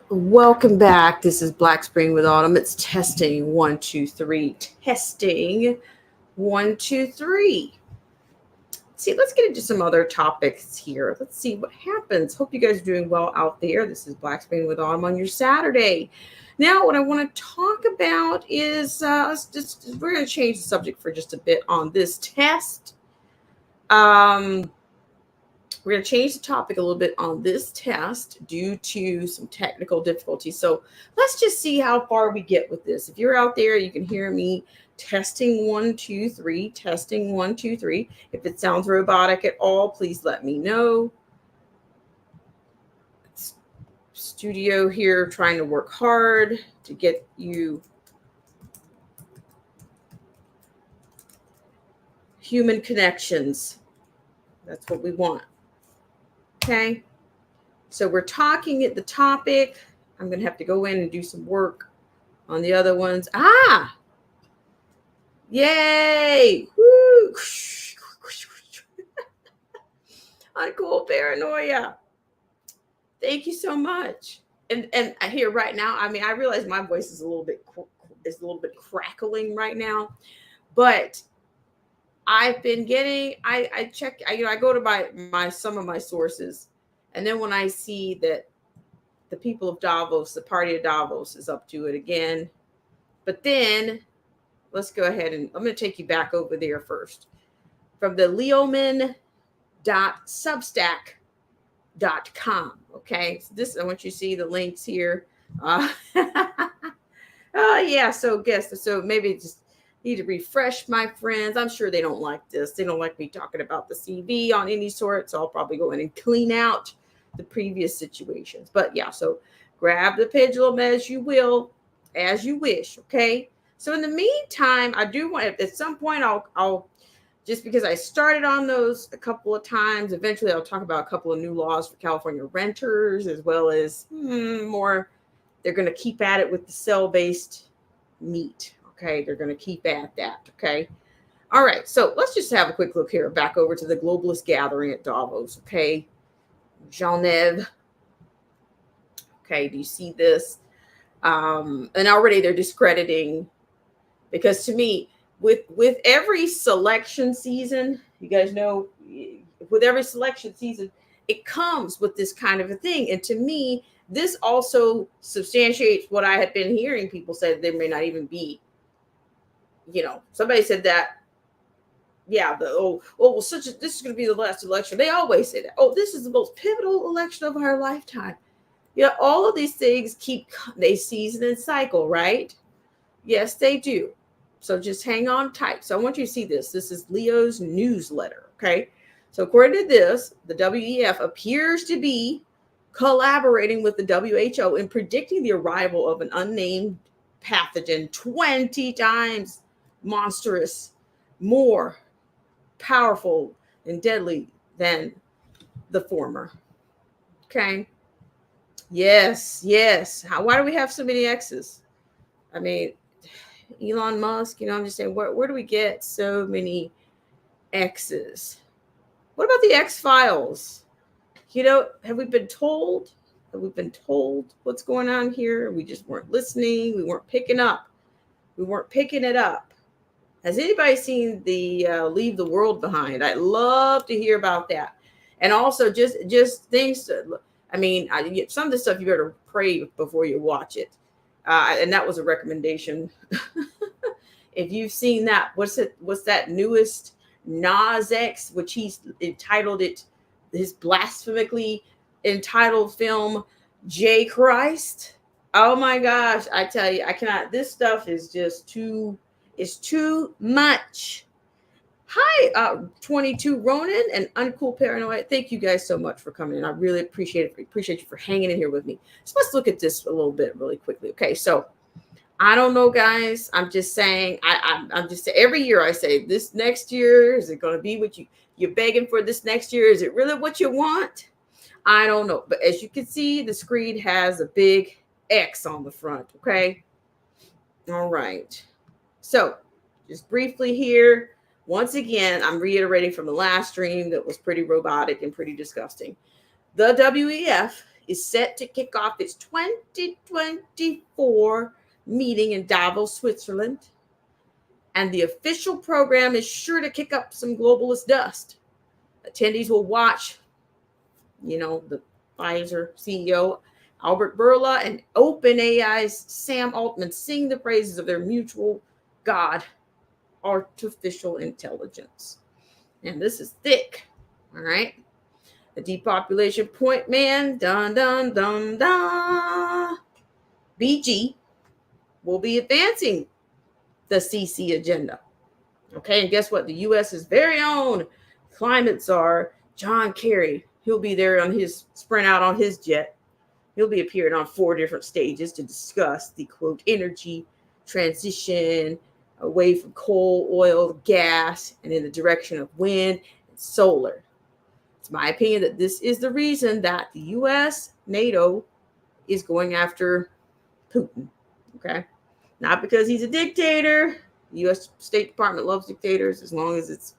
Welcome back. This is Black Spring with Autumn. It's testing 1, 2, 3. Testing 1, 2, 3. See, let's get into some other topics here. Let's see what happens. Hope you guys are doing well out there. This is Black Spring with Autumn on your Saturday. Now, what I want to talk about is we're going to change the subject for just a bit on this test. We're going to change the topic a little bit on this test due to some technical difficulties. So let's just see how far we get with this. If you're out there, you can hear me testing 1, 2, 3, testing 1, 2, 3. If it sounds robotic at all, please let me know. Studio here trying to work hard to get you human connections. That's what we want. Okay, so we're talking at the topic. I'm going to have to go in and do some work on the other ones. Yay! Woo! Uncool paranoia. Thank you so much. And I hear right now, I mean, I realize my voice is a little bit crackling right now, but I've been getting, I check, I go to my some of my sources, and then when I see that the people of Davos, the party of Davos, is up to it again, but then let's go ahead and I'm going to take you back over there first from the leoman.substack.com. Okay, so this I want you to see the links here. Oh yeah, so maybe just need to refresh my friends. I'm sure they don't like this. They don't like me talking about the CV on any sort. So I'll probably go in and clean out the previous situations. But yeah, so grab the pendulum as you will, as you wish. Okay. So in the meantime, I do want, at some point, I'll just because I started on those a couple of times, eventually I'll talk about a couple of new laws for California renters, as well as more. They're going to keep at it with the cell-based meat. Okay, they're going to keep at that. Okay. All right. So let's just have a quick look here. Back over to the globalist gathering at Davos. Okay. Genève. Okay. Do you see this? And already they're discrediting, because to me, with every selection season, you guys know, with every selection season, it comes with this kind of a thing. And to me, this also substantiates what I had been hearing people say, that there may not even be. Somebody said that, yeah, this is going to be the last election. They always say that. Oh, this is the most pivotal election of our lifetime. All of these things they season and cycle, right? Yes, they do. So just hang on tight. So I want you to see this. This is Leo's newsletter, okay? So according to this, the WEF appears to be collaborating with the WHO in predicting the arrival of an unnamed pathogen 20 times monstrous, more powerful and deadly than the former. Okay. Yes. Why do we have so many X's? I mean, Elon Musk, I'm just saying, where do we get so many X's? What about the X-Files? Have we been told? Have we been told what's going on here? We just weren't listening. We weren't picking up. We weren't picking it up. Has anybody seen the Leave the World Behind? I'd love to hear about that. And also just things. Some of the stuff you better pray before you watch it. And that was a recommendation. If you've seen that, what's that newest Nas X, which he's entitled it, his blasphemically entitled film, J. Christ. Oh my gosh, I tell you, I cannot. This stuff is just too much. Hi, 22 Ronan and Uncool Paranoid. Thank you guys so much for coming in. I really appreciate it. Appreciate you for hanging in here with me. So let's look at this a little bit really quickly. Okay, so I don't know, guys. I'm just saying. I'm just saying. Every year I say, this next year, is it going to be what you're begging for? This next year, is it really what you want? I don't know. But as you can see, the screen has a big X on the front. Okay. All right. So just briefly here, Once again, I'm reiterating from the last stream that was pretty robotic and pretty disgusting. The WEF is set to kick off its 2024 meeting in Davos, Switzerland. And the official program is sure to kick up some globalist dust. Attendees will watch, the Pfizer CEO Albert Bourla and OpenAI's Sam Altman sing the praises of their mutual god, artificial intelligence. And this is thick, all right? The depopulation point man, dun, dun, dun, dun. BG will be advancing the CC agenda. Okay, and guess what? The U.S.'s very own climate czar, John Kerry, he'll be there on his sprint out on his jet. He'll be appearing on 4 different stages to discuss the, quote, energy transition away from coal, oil, gas, and in the direction of wind and solar. It's my opinion that this is the reason that the U.S., NATO, is going after Putin, okay? Not because he's a dictator. The U.S. State Department loves dictators as long as it's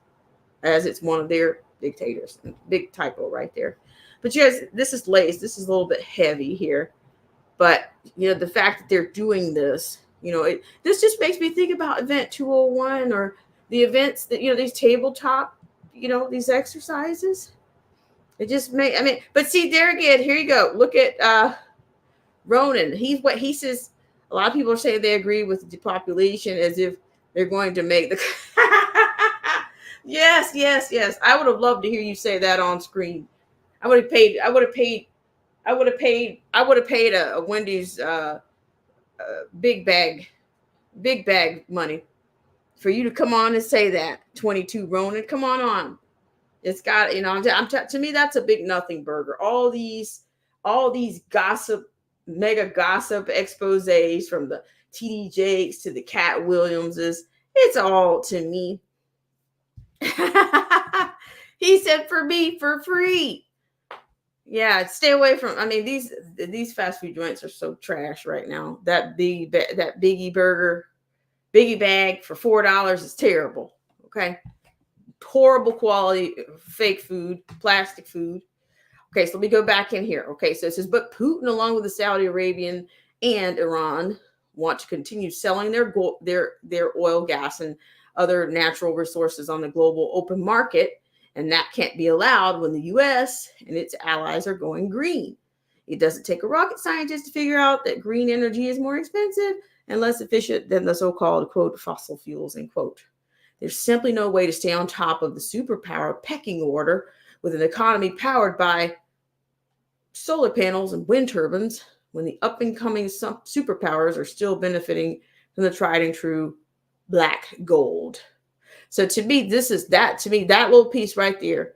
one of their dictators. Big typo right there. But yes, this is laced. This is a little bit heavy here. But, the fact that they're doing this, this just makes me think about Event 201 or the events that, these tabletop, these exercises. It just but see, there again, here you go. Look at Ronan. What he says. A lot of people are saying they agree with the depopulation as if they're going to make the. Yes. I would have loved to hear you say that on screen. I would have paid a Wendy's big bag money for you to come on and say that. 22 Ronan, come on. It's got, to me, that's a big nothing burger. All these gossip, mega gossip exposés from the TD Jakes to the Cat Williamses. It's all, to me. He said for me for free. Yeah, stay away from. These fast food joints are so trash right now. That Biggie bag for $4 is terrible. Okay, horrible quality, fake food, plastic food. Okay, so let me go back in here. Okay, so it says, but Putin, along with the Saudi Arabian and Iran, want to continue selling their oil, gas, and other natural resources on the global open market. And that can't be allowed when the U.S. and its allies are going green. It doesn't take a rocket scientist to figure out that green energy is more expensive and less efficient than the so-called, quote, fossil fuels, end quote. There's simply no way to stay on top of the superpower pecking order with an economy powered by solar panels and wind turbines when the up-and-coming superpowers are still benefiting from the tried and true black gold. So to me, that little piece right there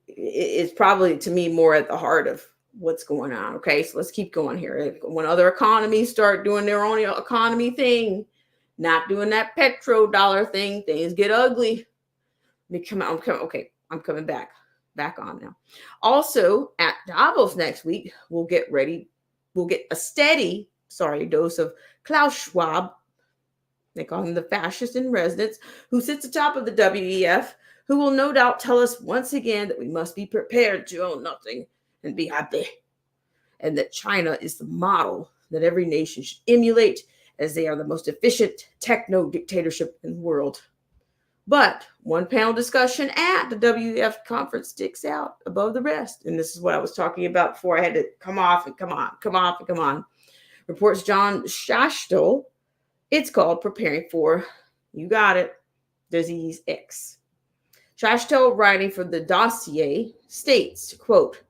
is probably, to me, more at the heart of what's going on. Okay, so let's keep going here. When other economies start doing their own economy thing, not doing that petrodollar thing, things get ugly. I'm coming back on now. Also, at Davos next week, we'll get a steady dose of Klaus Schwab. They call him the fascist in residence, who sits atop of the WEF, who will no doubt tell us once again that we must be prepared to own nothing and be happy, and that China is the model that every nation should emulate, as they are the most efficient techno dictatorship in the world. But one panel discussion at the WEF conference sticks out above the rest, and this is what I was talking about before I had to come off. Reports John Schachtel. It's called Preparing for, you got it, Disease X. Schachtel, writing for the dossier, states, quote,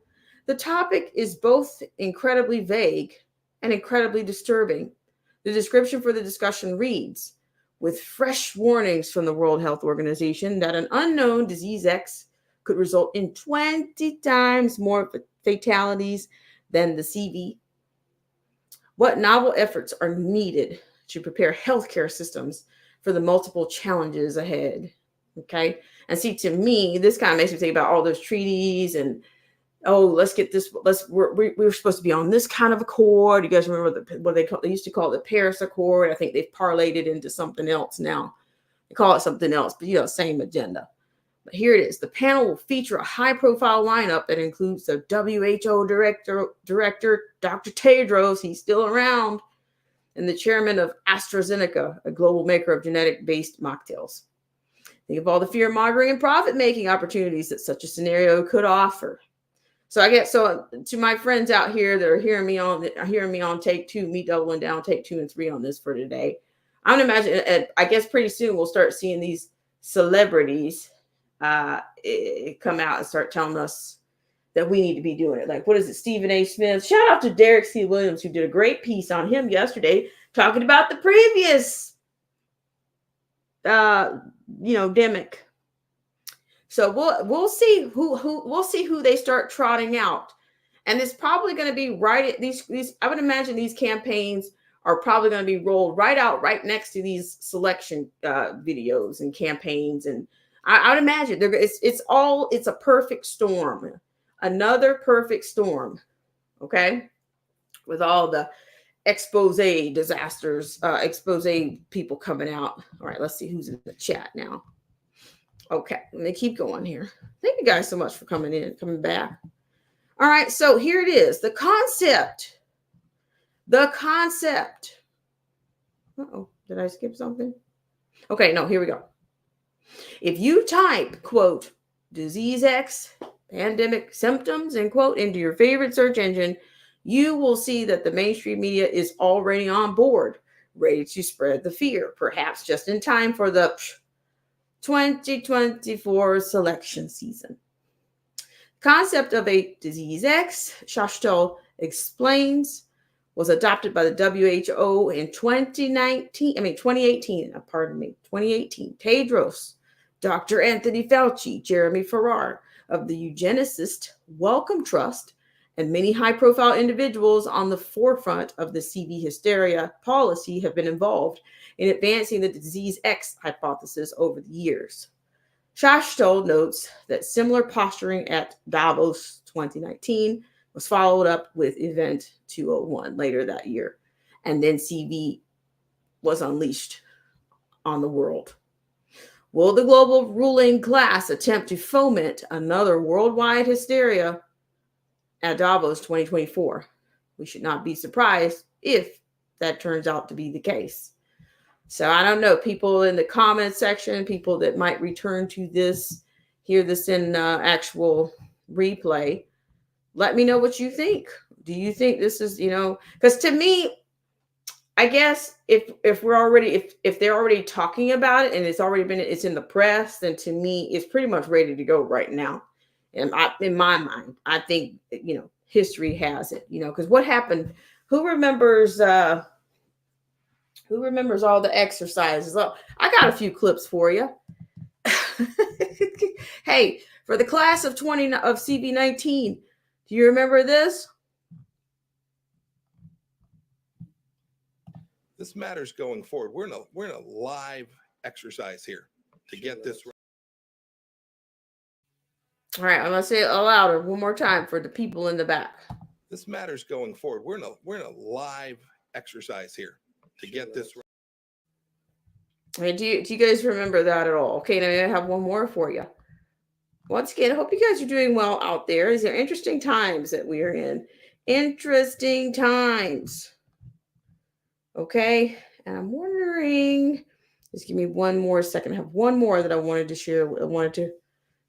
the topic is both incredibly vague and incredibly disturbing. The description for the discussion reads, with fresh warnings from the World Health Organization that an unknown disease X could result in 20 times more fatalities than the CV. What novel efforts are needed to prepare healthcare systems for the multiple challenges ahead? Okay. And see, to me, this kind of makes me think about all those treaties and, let's get this. We're supposed to be on this kind of accord. You guys remember what they used to call the Paris Accord? I think they've parlayed it into something else now. They call it something else, but same agenda. But here it is. The panel will feature a high-profile lineup that includes the WHO director, Dr. Tedros, he's still around, and the chairman of AstraZeneca, a global maker of genetic-based mocktails. Think of all the fear-mongering and profit-making opportunities that such a scenario could offer. So to my friends out here that are hearing me on take 2, me doubling down take 2 and 3 on this for today, I'm gonna imagine, I guess pretty soon we'll start seeing these celebrities come out and start telling us that we need to be doing it. Like, what is it? Stephen A. Smith. Shout out to Derek C. Williams, who did a great piece on him yesterday, talking about the previous, demic. So we'll see who they start trotting out, and it's probably going to be right at these. I would imagine these campaigns are probably going to be rolled right out right next to these selection videos and campaigns, and I would imagine it's a perfect storm, another perfect storm, okay, with all the expose disasters, expose people coming out. All right, let's see who's in the chat now. Okay, let me keep going here. Thank you guys so much for coming back. All right, so here it is. The concept. Uh-oh, did I skip something? Okay, no, here we go. If you type, quote, disease X, pandemic symptoms, end quote, into your favorite search engine, you will see that the mainstream media is already on board, ready to spread the fear, perhaps just in time for the 2024 selection season. Concept of a disease X, Chastel explains, was adopted by the WHO in 2018. Tedros, Dr. Anthony Fauci, Jeremy Farrar of the Eugenicist Wellcome Trust, and many high-profile individuals on the forefront of the CV hysteria policy have been involved in advancing the disease X hypothesis over the years. Chastel notes that similar posturing at Davos 2019 was followed up with Event 201 later that year, and then CV was unleashed on the world. Will the global ruling class attempt to foment another worldwide hysteria at Davos 2024? We should not be surprised if that turns out to be the case. So I don't know, people in the comment section, people that might return to this, hear this in actual replay, let me know what you think. Do you think this is, because to me, I guess if they're already talking about it and it's in the press, then to me, it's pretty much ready to go right now. And in my mind, I think, history has it, because what happened, who remembers all the exercises? Oh, I got a few clips for you. Hey, for the class of CV19, do you remember this? This matters going forward. We're in a live exercise here to get this right. All right, I'm gonna say it louder one more time for the people in the back. This matters going forward. We're in a live exercise here to get this right. Okay, do you guys remember that at all? Okay, now I have one more for you. Once again, I hope you guys are doing well out there. These are interesting times that we are in. Interesting times. Okay, and I'm wondering, just give me one more second. I have one more that I wanted to share. I wanted to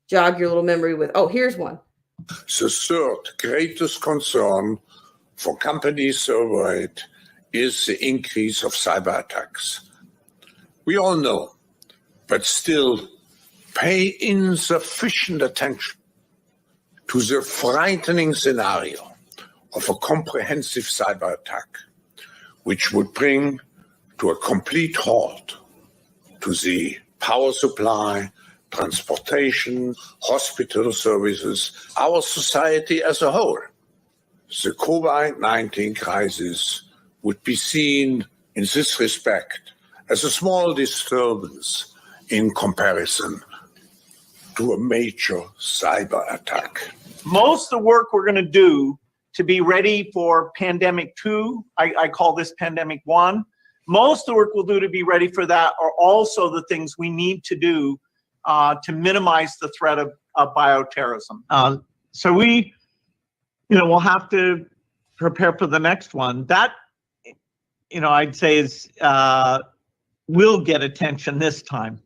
jog your little memory with. Oh, here's one. The third greatest concern for companies surveyed is the increase of cyber attacks. We all know, but still pay insufficient attention to the frightening scenario of a comprehensive cyber attack, which would bring to a complete halt to the power supply, transportation, hospital services, our society as a whole. The COVID-19 crisis would be seen in this respect as a small disturbance in comparison to a major cyber attack. Most of the work we're going to do to be ready for pandemic 2, I call this pandemic 1, most of the work we'll do to be ready for that are also the things we need to do to minimize the threat of bioterrorism. So we'll have to prepare for the next one. That, I'd say is will get attention this time.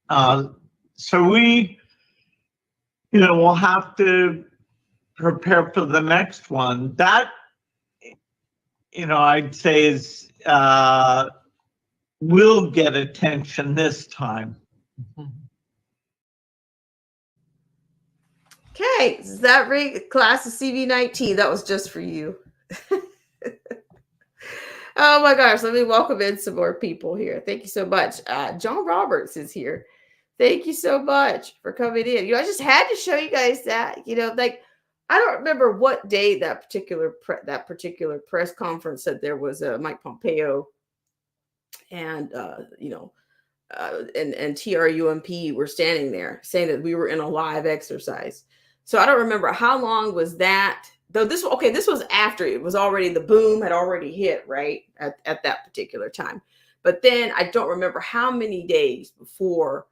So we'll have to prepare for the next one. That, I'd say is will get attention this time. Okay, is that right? Class of CV19. That was just for you. Oh my gosh, let me welcome in some more people here. Thank you so much. John Roberts is here. Thank you so much for coming in. I just had to show you guys that. I don't remember what day that particular press conference said there was Mike Pompeo and and TRUMP were standing there saying that we were in a live exercise. So I don't remember how long was that. Though this was after it was already, the boom had already hit, right, at that particular time. But then I don't remember how many days before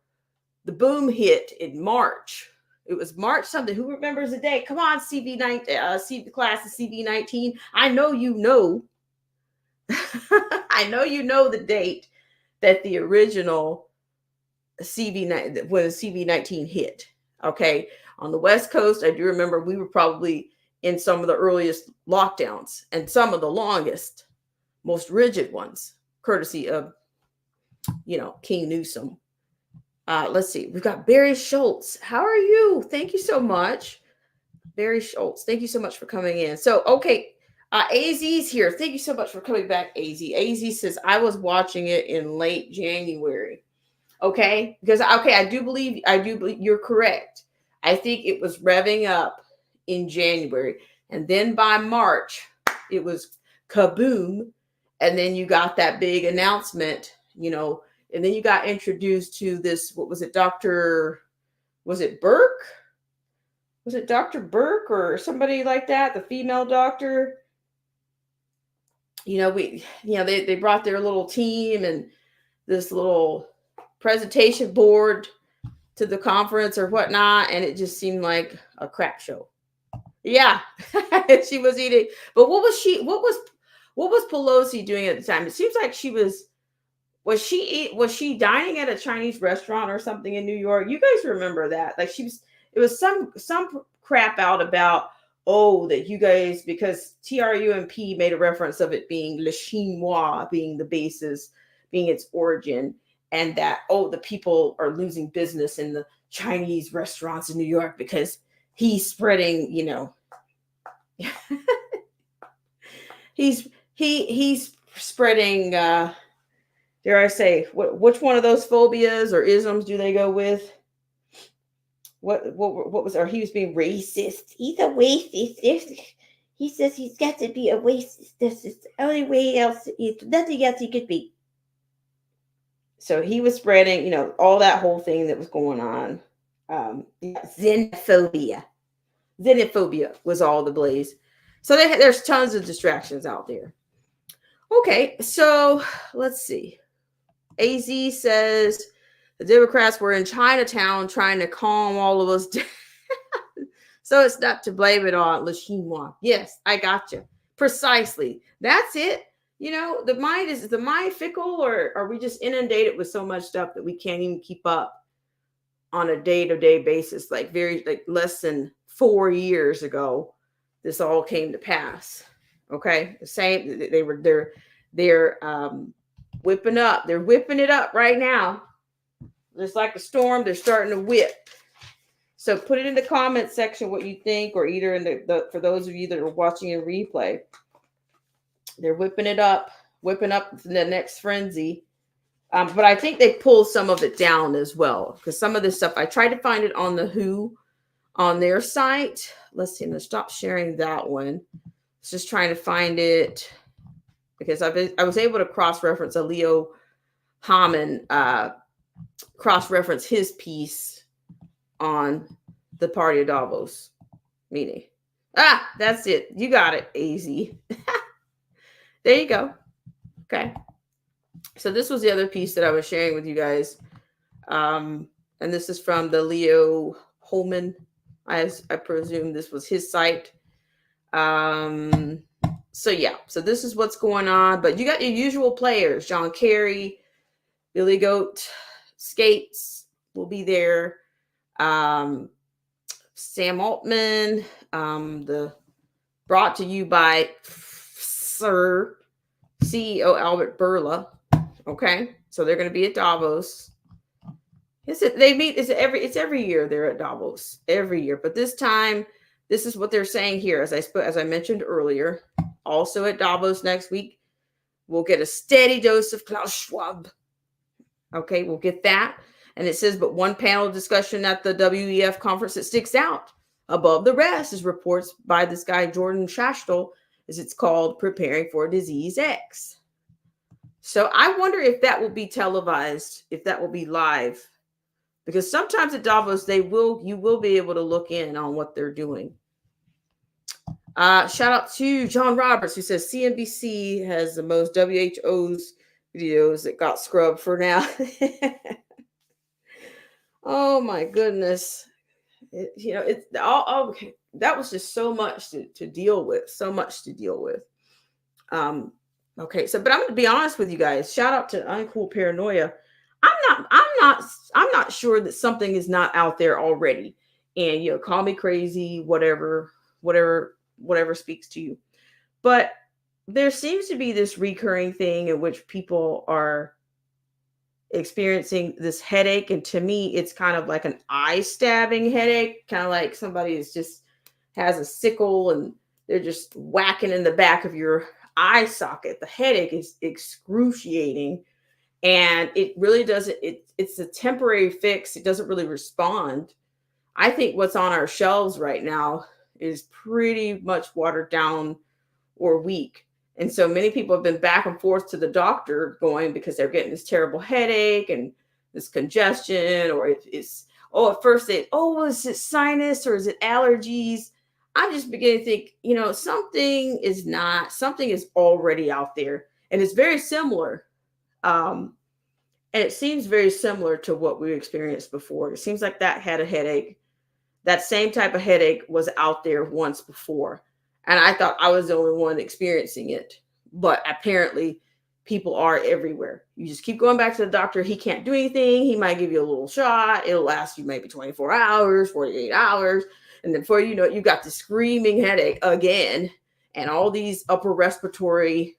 the boom hit in March. It was March something. Who remembers the day? Come on, CV19, class of CV19. I know you know. I know you know the date that the original CV9 when CV19 hit. Okay, on the West Coast, I do remember we were probably in some of the earliest lockdowns and some of the longest, most rigid ones, courtesy of, King Newsom. Let's see. We've got Barry Schultz. How are you? Thank you so much. Barry Schultz. Thank you so much for coming in. So, okay. AZ's here. Thank you so much for coming back, AZ. AZ says, I was watching it in late January. Okay. Because, I do believe you're correct. I think it was revving up in January. And then by March, it was kaboom. And then you got that big announcement, and then you got introduced to this, what was it, was it Burke? Was it Dr. Burke or somebody like that? The female doctor? They brought their little team and this little presentation board to the conference or whatnot. And it just seemed like a crap show. Yeah. She was eating. But what was Pelosi doing at the time? It seems like was she dining at a Chinese restaurant or something in New York? You guys remember that? Like it was some crap out about, that you guys, because TRUMP made a reference of it being Le Chinois being the basis, being its origin, and that, the people are losing business in the Chinese restaurants in New York because he's spreading, he's spreading, dare I say, which one of those phobias or isms do they go with? What was, or he was being racist. He's a racist. He says he's got to be a racist. This is the only way else. Nothing else he could be. So he was spreading, all that whole thing that was going on. Xenophobia. Xenophobia was all the blaze. So there's tons of distractions out there. Okay, so let's see. AZ says the Democrats were in Chinatown trying to calm all of us down. So it's not to blame it on Le Chinois. Yes, I got you. Precisely. That's it. The mind fickle, or are we just inundated with so much stuff that we can't even keep up on a day-to-day basis? Like less than 4 years ago, this all came to pass. Okay. The same, they're whipping up. They're whipping it up right now. Just like a storm, they're starting to whip. So put it in the comment section what you think, or either in the for those of you that are watching in replay, they're whipping up the next frenzy. But I think they pulled some of it down as well, because some of this stuff, I tried to find it on the WHO on their site. Let's see, I'm gonna stop sharing that one. Just trying to find it because I was able to cross-reference a Leo Hammond, cross-reference his piece on the Party of Davos meeting. That's it. You got it, AZ. There you go. Okay. So this was the other piece that I was sharing with you guys. And this is from the Leo Holman. I presume this was his site. So yeah, so this is what's going on. But you got your usual players: John Kerry, Billy Goat, Skates will be there. Sam Altman. The brought to you by Sir CEO Albert Bourla. Okay, so they're going to be at Davos. They meet. It's every year they're at Davos every year, but this time, this is what they're saying here. As I mentioned earlier, also at Davos next week, we'll get a steady dose of Klaus Schwab. Okay, we'll get that, and it says, but one panel discussion at the WEF conference that sticks out above the rest is reports by this guy Jordan Schachtel, as it's called "Preparing for Disease X." So I wonder if that will be televised, if that will be live. Because sometimes at Davos, you will be able to look in on what they're doing. Shout out to John Roberts, who says CNBC has the most WHO's videos that got scrubbed for now. Oh my goodness. It's all okay. That was just so much to deal with. So much to deal with. Okay, but I'm going to be honest with you guys. Shout out to Uncool Paranoia. I'm not sure that something is not out there already. And call me crazy, whatever speaks to you. But there seems to be this recurring thing in which people are experiencing this headache, and to me it's kind of like an eye stabbing headache, kind of like somebody has a sickle and they're just whacking in the back of your eye socket. The headache is excruciating. And it really doesn't, it's a temporary fix. It doesn't really respond. I think what's on our shelves right now is pretty much watered down or weak. And so many people have been back and forth to the doctor going because they're getting this terrible headache and this congestion, or at first is it sinus or is it allergies? I'm just beginning to think, something is already out there, and it's very similar. And it seems very similar to what we experienced before. It seems like that had a headache. That same type of headache was out there once before. And I thought I was the only one experiencing it. But apparently people are everywhere. You just keep going back to the doctor. He can't do anything. He might give you a little shot. It'll last you maybe 24 hours, 48 hours. And then before you know it, you got the screaming headache again and all these upper respiratory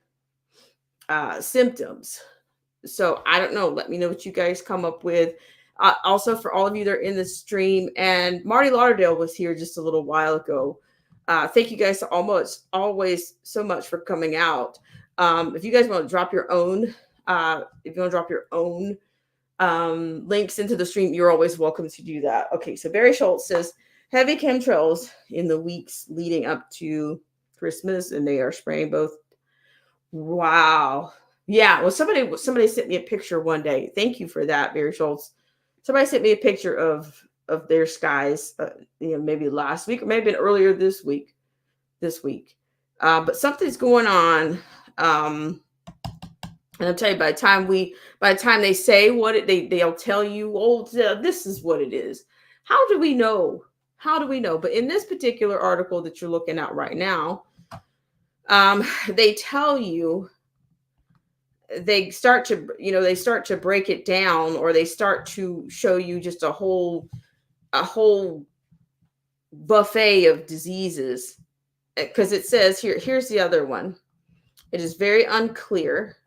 symptoms. So I don't know. Let me know what you guys come up with. Also, for all of you that are in the stream, and Marty Lauderdale was here just a little while ago. Thank you guys always so much for coming out. If you guys want to drop your own, links into the stream, you're always welcome to do that. Okay, so Barry Schultz says heavy chemtrails in the weeks leading up to Christmas, and they are spraying both. Wow. Yeah, well, somebody sent me a picture one day. Thank you for that, Barry Schultz. Somebody sent me a picture of their skies, maybe last week or maybe earlier this week. But something's going on. And I'll tell you, by the time they say they'll tell you, oh, this is what it is. How do we know? But in this particular article that you're looking at right now, they tell you, they start to break it down, or they start to show you just a whole buffet of diseases, because it says here's the other one. It is very unclear.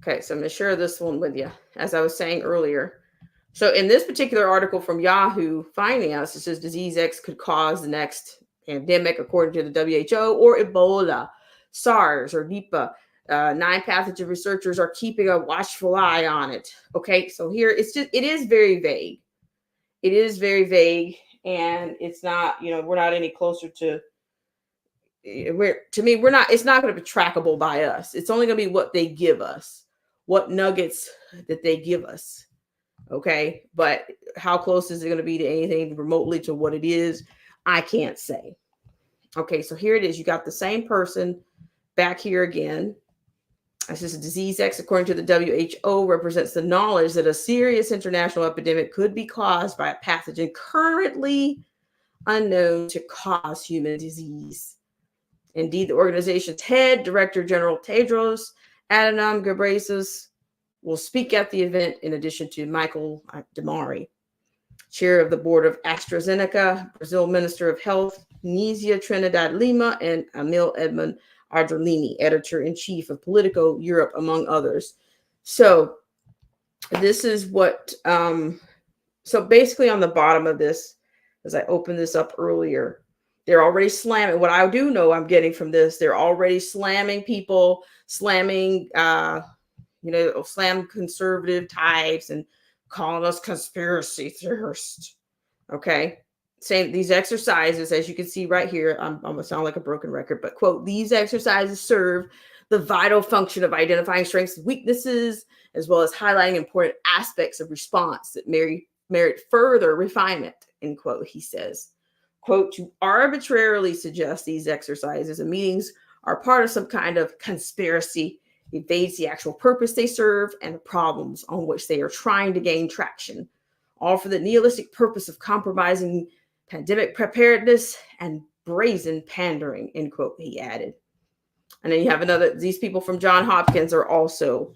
Okay, so I'm going to share this one with you, as I was saying earlier. So in this particular article from Yahoo Finance, it says disease X could cause the next pandemic, according to the WHO, or Ebola, SARS, or Nipah. 9 pathogen researchers are keeping a watchful eye on it. Okay, so here it is very vague. It is very vague, and it's not, we're not any closer to. It's not going to be trackable by us. It's only going to be what they give us, what nuggets that they give us. Okay, but how close is it going to be to anything remotely to what it is? I can't say. Okay, so here it is. You got the same person back here again. This is disease X, according to the WHO, represents the knowledge that a serious international epidemic could be caused by a pathogen currently unknown to cause human disease. Indeed, the organization's head, Director General Tedros Adhanom Ghebreyesus, will speak at the event in addition to Michael Damari, chair of the board of AstraZeneca, Brazil Minister of Health, Nisia Trinidad Lima, and Emil Edmund Ardolini, editor-in-chief of Politico Europe, among others. So this is what, so basically on the bottom of this, as I opened this up earlier, they're already slamming. What I do know I'm getting from this, they're already slamming people, slamming, slam conservative types and calling us conspiracy theorists. Okay. Saying these exercises, as you can see right here, I'm going to sound like a broken record, but quote, these exercises serve the vital function of identifying strengths and weaknesses, as well as highlighting important aspects of response that merit further refinement, end quote, he says. Quote, to arbitrarily suggest these exercises and meetings are part of some kind of conspiracy evades the actual purpose they serve and the problems on which they are trying to gain traction, all for the nihilistic purpose of compromising pandemic preparedness and brazen pandering, end quote, he added. And then you have these people from Johns Hopkins are also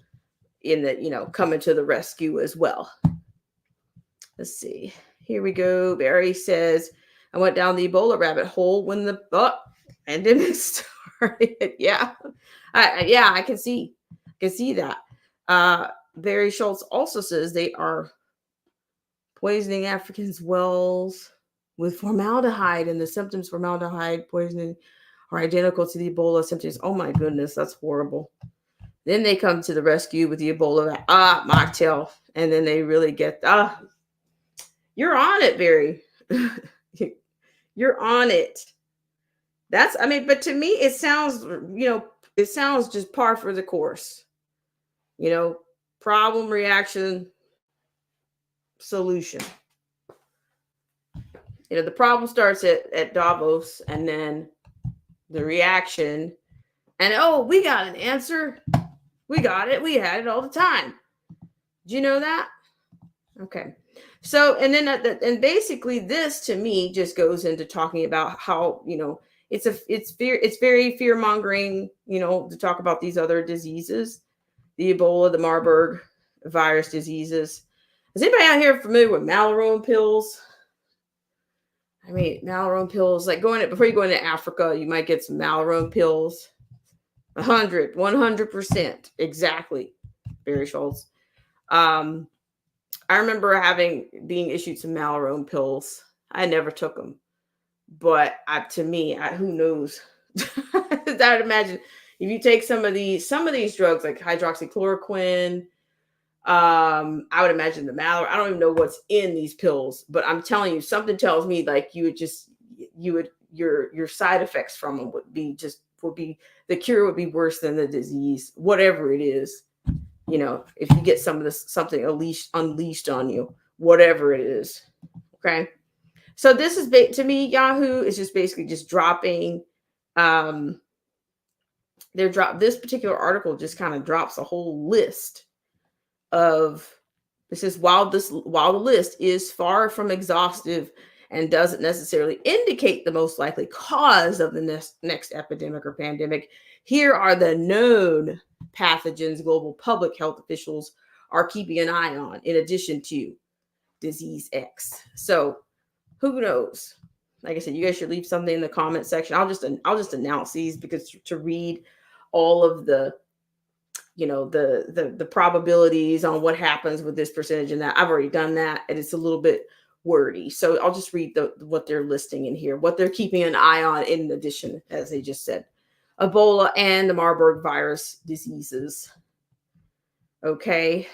in the, coming to the rescue as well. Let's see. Here we go. Barry says, I went down the Ebola rabbit hole when the pandemic started. Yeah. I can see that. Barry Schultz also says they are poisoning Africans' wells with formaldehyde, and the symptoms formaldehyde poisoning are identical to the Ebola symptoms. Oh my goodness, that's horrible. Then they come to the rescue with the Ebola mocktail, and then they really get you're on it, Barry. You're on it. But to me, it sounds, it sounds just par for the course. Problem, reaction, solution. The problem starts at Davos, and then the reaction, and we got an answer. We got it. We had it all the time. Do you know that? Okay. So, and then, and basically this to me just goes into talking about how, it's very fear mongering, to talk about these other diseases, the Ebola, the Marburg virus diseases. Is anybody out here familiar with Malarone pills? I mean, Malarone pills, like before you go into Africa, you might get some Malarone pills. 100%. Exactly. Barry Schultz. I remember being issued some Malarone pills. I never took them, but who knows? I'd imagine if you take some of these drugs like hydroxychloroquine, I would imagine the Malarone. I don't even know what's in these pills, but I'm telling you, something tells me like your side effects from them would be the cure would be worse than the disease, whatever it is. If you get something unleashed on you, whatever it is. Okay. So this is to me, Yahoo is just basically just dropping, this particular article just kind of drops a whole list of, it says, while the list is far from exhaustive and doesn't necessarily indicate the most likely cause of the next epidemic or pandemic, here are the known pathogens global public health officials are keeping an eye on, in addition to disease X. So who knows? Like I said, you guys should leave something in the comment section. I'll just announce these, because to read all of the the probabilities on what happens with this percentage and that, I've already done that, and it's a little bit wordy. So I'll just read what they're listing in here, what they're keeping an eye on in addition, as they just said. Ebola and the Marburg virus diseases. Okay.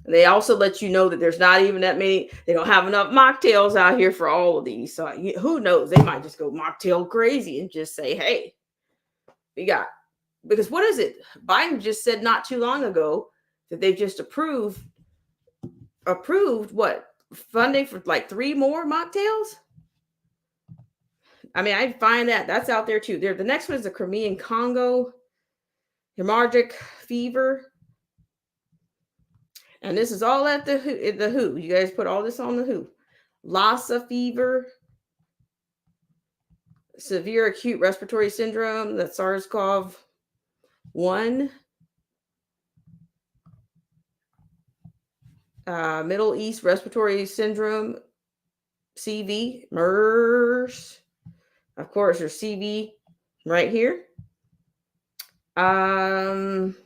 They also let you know that there's not even that many, they don't have enough mocktails out here for all of these. So who knows? They might just go mocktail crazy and just say, hey, because what is it? Biden just said not too long ago that they've just approved what? Funding for like 3 more mocktails? I mean, I find that's out there too. The next one is the Crimean Congo. hemorrhagic fever. And this is all at the WHO. You guys put all this on the WHO. Lassa fever, severe acute respiratory syndrome, the SARS-CoV-1, Middle East respiratory syndrome, CV, MERS. Of course, there's CV right here. Nipah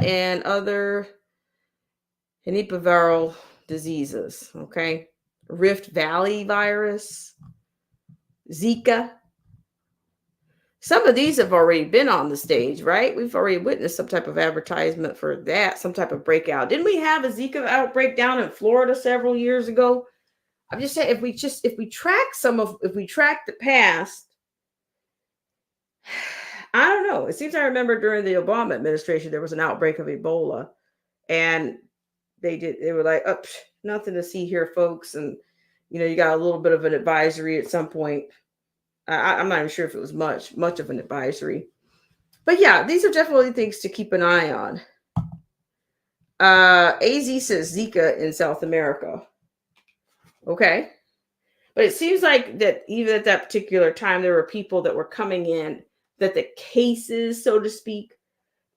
and other Nipah viral diseases. Okay. Rift Valley virus, Zika. Some of these have already been on the stage, right? We've already witnessed some type of advertisement for that, some type of breakout. Didn't we have a Zika outbreak down in Florida several years ago? I'm just saying, if we track the past, I don't know. It seems I remember during the Obama administration, there was an outbreak of Ebola, and they were like, oh, nothing to see here, folks. And, you got a little bit of an advisory at some point. I'm not even sure if it was much of an advisory, but yeah, these are definitely things to keep an eye on. AZ says Zika in South America. Okay. But it seems like that even at that particular time, there were people that were coming in, that the cases, so to speak,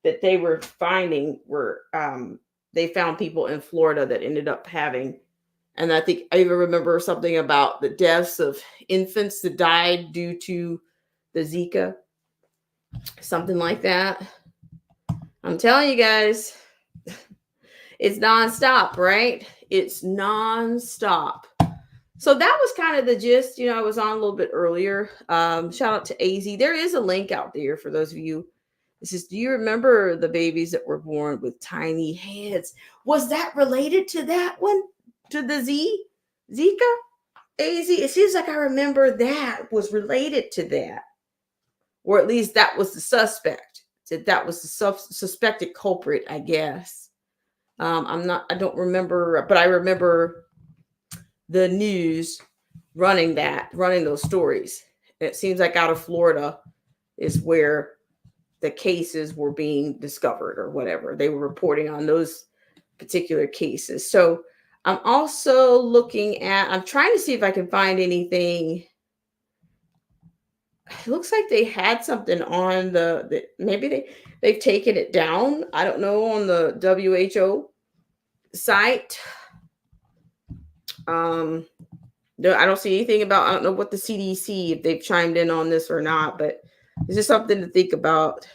that they were finding were, they found people in Florida that ended up having. And I think I even remember something about the deaths of infants that died due to the Zika. Something like that. I'm telling you guys, it's nonstop, right? It's nonstop. So that was kind of the gist. I was on a little bit earlier. Shout out to AZ. There is a link out there for those of you. This is, do you remember the babies that were born with tiny heads? Was that related to that one? To the Zika? AZ? It seems like I remember that was related to that. Or at least that was the suspect. That was the suspected culprit, I guess. I don't remember, but I remember the news running those stories. It seems like out of Florida is where the cases were being discovered or whatever. They were reporting on those particular cases. So I'm also I'm trying to see if I can find anything. It looks like they had something on maybe they've taken it down. I don't know, on the WHO site. I don't see anything about, I don't know what the CDC, if they've chimed in on this or not, but it's just something to think about.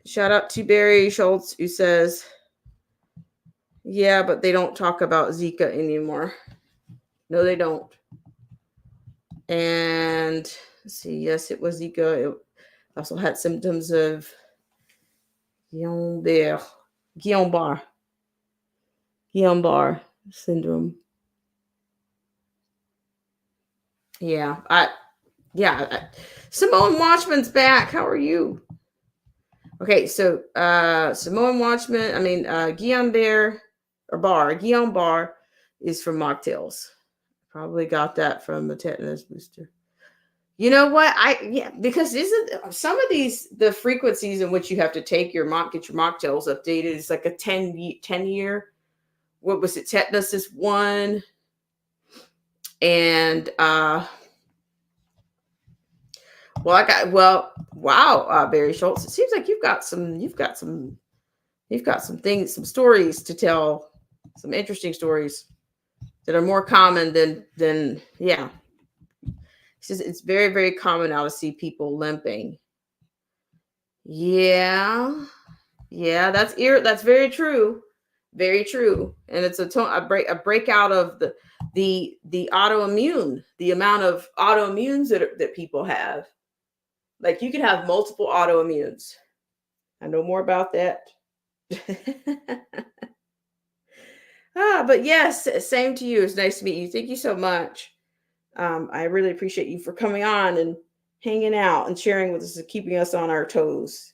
Shout out to Barry Schultz, who says, yeah, but they don't talk about Zika anymore. No, they don't. And let's see, yes, it was Zika. It also had symptoms of Guillain-Barré syndrome. Yeah, Simone Watchman's back. How are you? Okay, so Simone Watchman, Guillain-Barré is from mocktails. Probably got that from the tetanus booster. You know what? Because isn't some of these, the frequencies in which you have to take get your mocktails updated is like a 10-year. What was it? Tetanus is 1. And wow, Barry Schultz. It seems like you've got some things, some stories to tell, some interesting stories that are more common than yeah. It's very, very common now to see people limping. Yeah, that's very true. Very true. And it's a breakout of the autoimmune, the amount of autoimmunes that people have. Like, you can have multiple autoimmunes. I know more about that. But yes, same to you. It's nice to meet you. Thank you so much. I really appreciate you for coming on and hanging out and sharing with us and keeping us on our toes.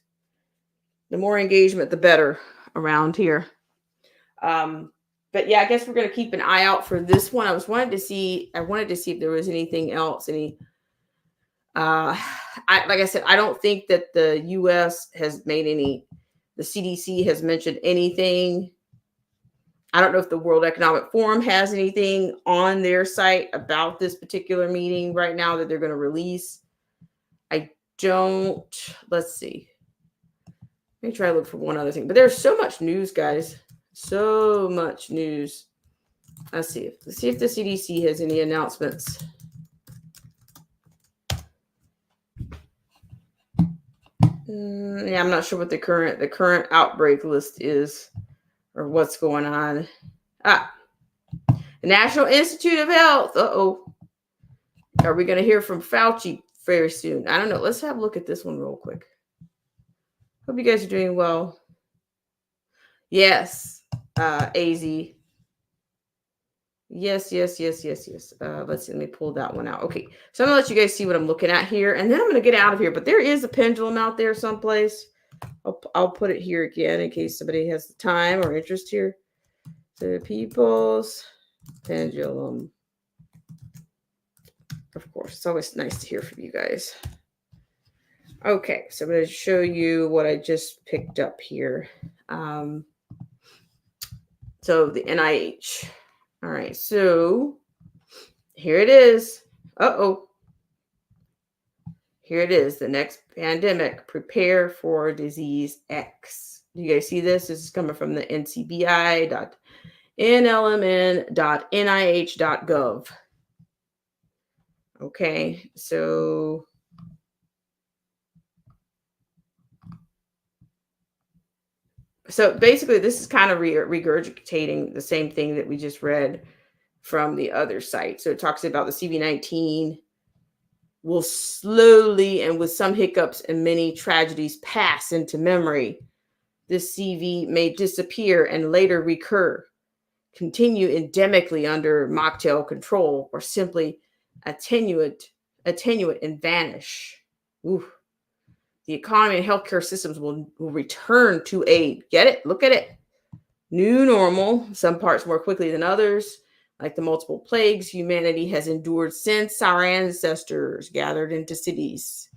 The more engagement, the better around here. But yeah, I guess we're going to keep an eye out for this one. I wanted to see if there was anything else, any Like I said, I don't think that the U.S. has made any. The CDC has mentioned anything. I don't know if the World Economic Forum has anything on their site about this particular meeting right now that they're going to release. I don't. Let's see. Let me try to look for one other thing. But there's so much news, guys. So much news. Let's see if the CDC has any announcements. Yeah, I'm not sure what the current outbreak list is or what's going on. The National Institute of Health. Are we going to hear from Fauci very soon? I don't know. Let's have a look at this one real quick. Hope you guys are doing well. Yes, AZ. Yes. Let's see. Let me pull that one out. Okay, so I'm gonna let you guys see what I'm looking at here, and then I'm gonna get out of here. But there is a pendulum out there someplace. I'll put it here again in case somebody has the time or interest here. The People's Pendulum. Of course, it's always nice to hear from you guys. Okay, so I'm going to show you what I just picked up here. So the NIH. All right, so here it is. Here it is, the next pandemic. Prepare for disease X. Do you guys see this? This is coming from the ncbi.nlmn.nih.gov. Okay, so basically this is kind of regurgitating the same thing that we just read from the other site. So it talks about the CV-19 will slowly and with some hiccups and many tragedies pass into memory. This CV may disappear and later recur, continue endemically under mocktail control, or simply attenuate and vanish. Oof. The economy and healthcare systems will return to a, get it? Look at it. New normal, some parts more quickly than others. Like the multiple plagues humanity has endured since our ancestors gathered into cities.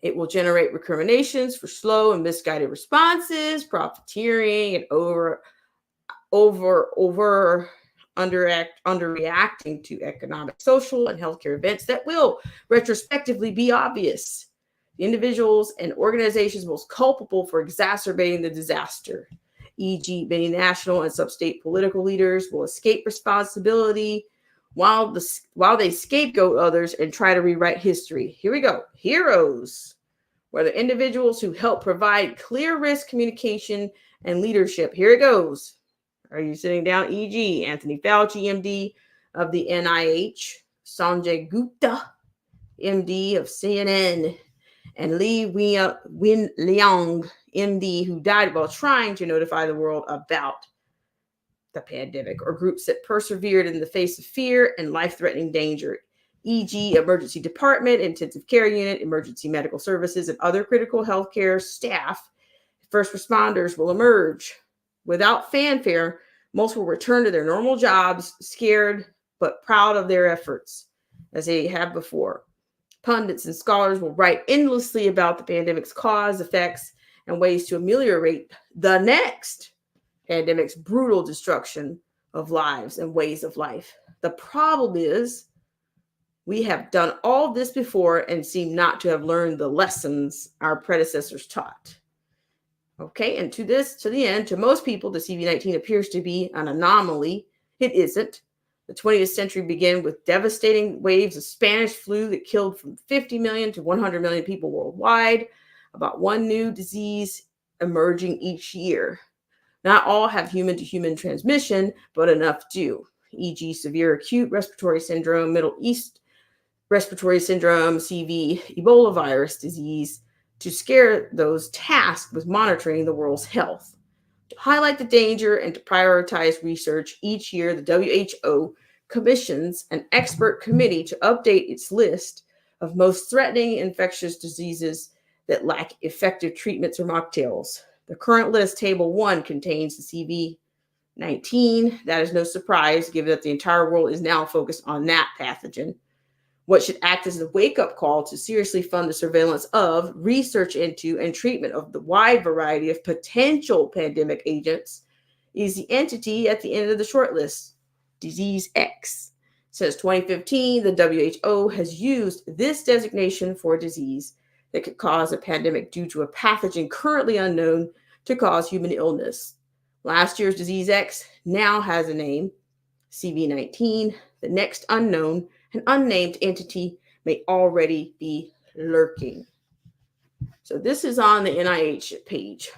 It will generate recriminations for slow and misguided responses, profiteering, and underreacting to economic, social, and healthcare events that will retrospectively be obvious. The individuals and organizations most culpable for exacerbating the disaster, e.g., many national and sub-state political leaders, will escape responsibility while they scapegoat others and try to rewrite history. Here we go. Heroes were the individuals who help provide clear risk communication and leadership. Here it goes. Are you sitting down? E.g., Anthony Fauci, MD of the NIH, Sanjay Gupta, MD of CNN, and Li Wenliang, MD, who died while trying to notify the world about the pandemic, or groups that persevered in the face of fear and life-threatening danger, e.g., emergency department, intensive care unit, emergency medical services, and other critical healthcare staff. First responders will emerge. Without fanfare, most will return to their normal jobs, scared but proud of their efforts, as they have before. Pundits and scholars will write endlessly about the pandemic's cause, effects, and ways to ameliorate the next pandemic's brutal destruction of lives and ways of life. The problem is we have done all this before and seem not to have learned the lessons our predecessors taught. Okay, and to the end, to most people, the CV-19 appears to be an anomaly. It isn't. The 20th century began with devastating waves of Spanish flu that killed from 50 million to 100 million people worldwide, about one new disease emerging each year. Not all have human-to-human transmission, but enough do, e.g. severe acute respiratory syndrome, Middle East respiratory syndrome, CV, Ebola virus disease, to scare those tasked with monitoring the world's health. To highlight the danger and to prioritize research, each year the WHO commissions an expert committee to update its list of most threatening infectious diseases that lack effective treatments or mocktails. The current list, Table 1, contains the CV-19. That is no surprise, given that the entire world is now focused on that pathogen. what should act as a wake-up call to seriously fund the surveillance of, research into, and treatment of the wide variety of potential pandemic agents is the entity at the end of the short list, Disease X. Since 2015, the WHO has used this designation for a disease that could cause a pandemic due to a pathogen currently unknown to cause human illness. Last year's Disease X now has a name, CV-19. The next unknown and unnamed entity may already be lurking. So this is on the NIH page.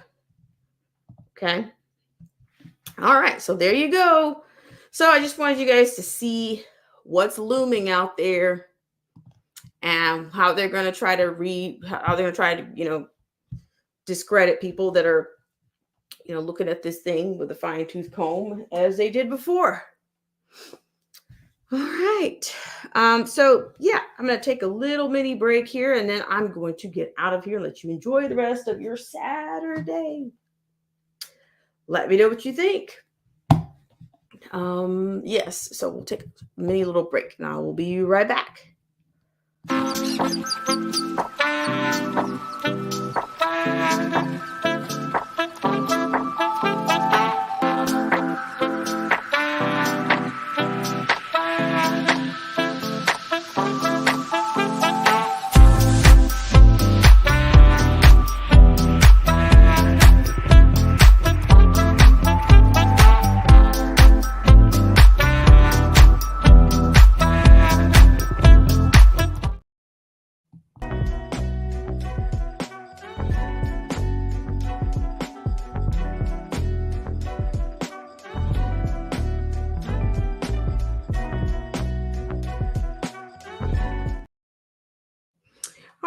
Okay. All right. So there you go. So I just wanted you guys to see what's looming out there and how they're going to try to discredit people that are, looking at this thing with a fine tooth comb as they did before. All right. So yeah, I'm going to take a little mini break here, and then I'm going to get out of here and let you enjoy the rest of your Saturday. Let me know what you think. Yes. So we'll take a mini little break and I will be right back.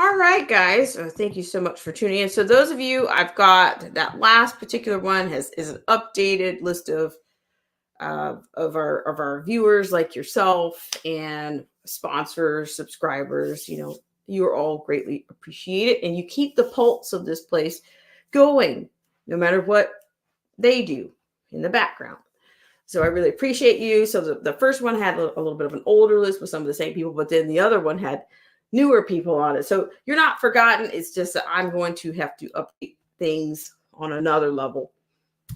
All right, guys. Thank you so much for tuning in. So those of you, I've got that last particular one is an updated list of our viewers like yourself and sponsors, subscribers. You are all greatly appreciated, and you keep the pulse of this place going, no matter what they do in the background. So I really appreciate you. So the first one had a little bit of an older list with some of the same people, but then the other one had newer people on it. So you're not forgotten. It's just that I'm going to have to update things on another level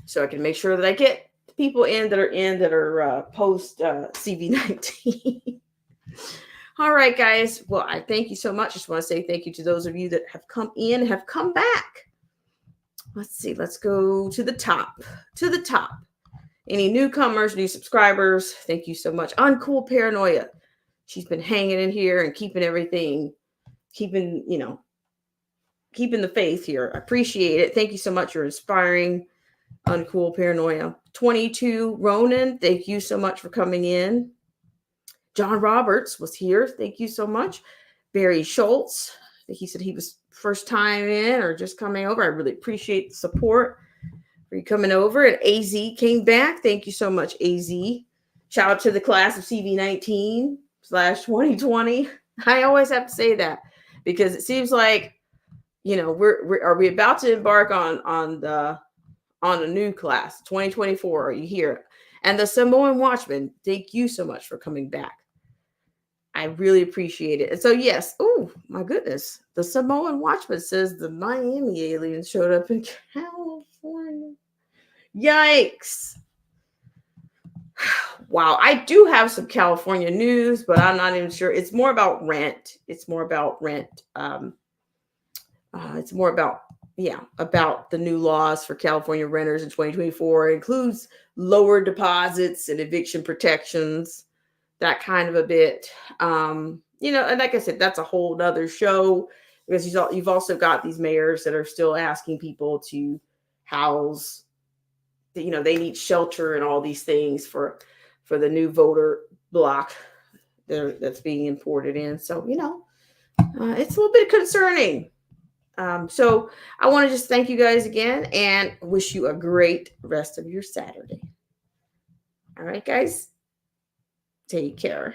so I can make sure that I get people in that are post CV-19. All right, guys. Well, I thank you so much. Just want to say thank you to those of you that have come in, have come back. Let's see. Let's go to the top. Any newcomers, new subscribers, thank you so much. Uncool Paranoia. She's been hanging in here and keeping everything, keeping the faith here. I appreciate it. Thank you so much. You're inspiring. Uncool Paranoia. 22 Ronan, thank you so much for coming in. John Roberts was here. Thank you so much. Barry Schultz, I think he said he was first time in or just coming over. I really appreciate the support for you coming over. And AZ came back. Thank you so much, AZ. Shout out to the class of CV-19/2020. I always have to say that because it seems like, are we about to embark on a new class, 2024? Are you here? And the Samoan Watchman, thank you so much for coming back. I really appreciate it. And so, yes. Oh, my goodness. The Samoan Watchman says the Miami aliens showed up in California. Yikes. Wow. I do have some California news, but I'm not even sure. It's more about rent. It's more about the new laws for California renters in 2024. It includes lower deposits and eviction protections, that kind of a bit. And like I said, that's a whole nother show because you've also got these mayors that are still asking people to house, they need shelter and all these things for the new voter block that's being imported in. So, it's a little bit concerning. So I want to just thank you guys again and wish you a great rest of your Saturday. All right, guys. Take care.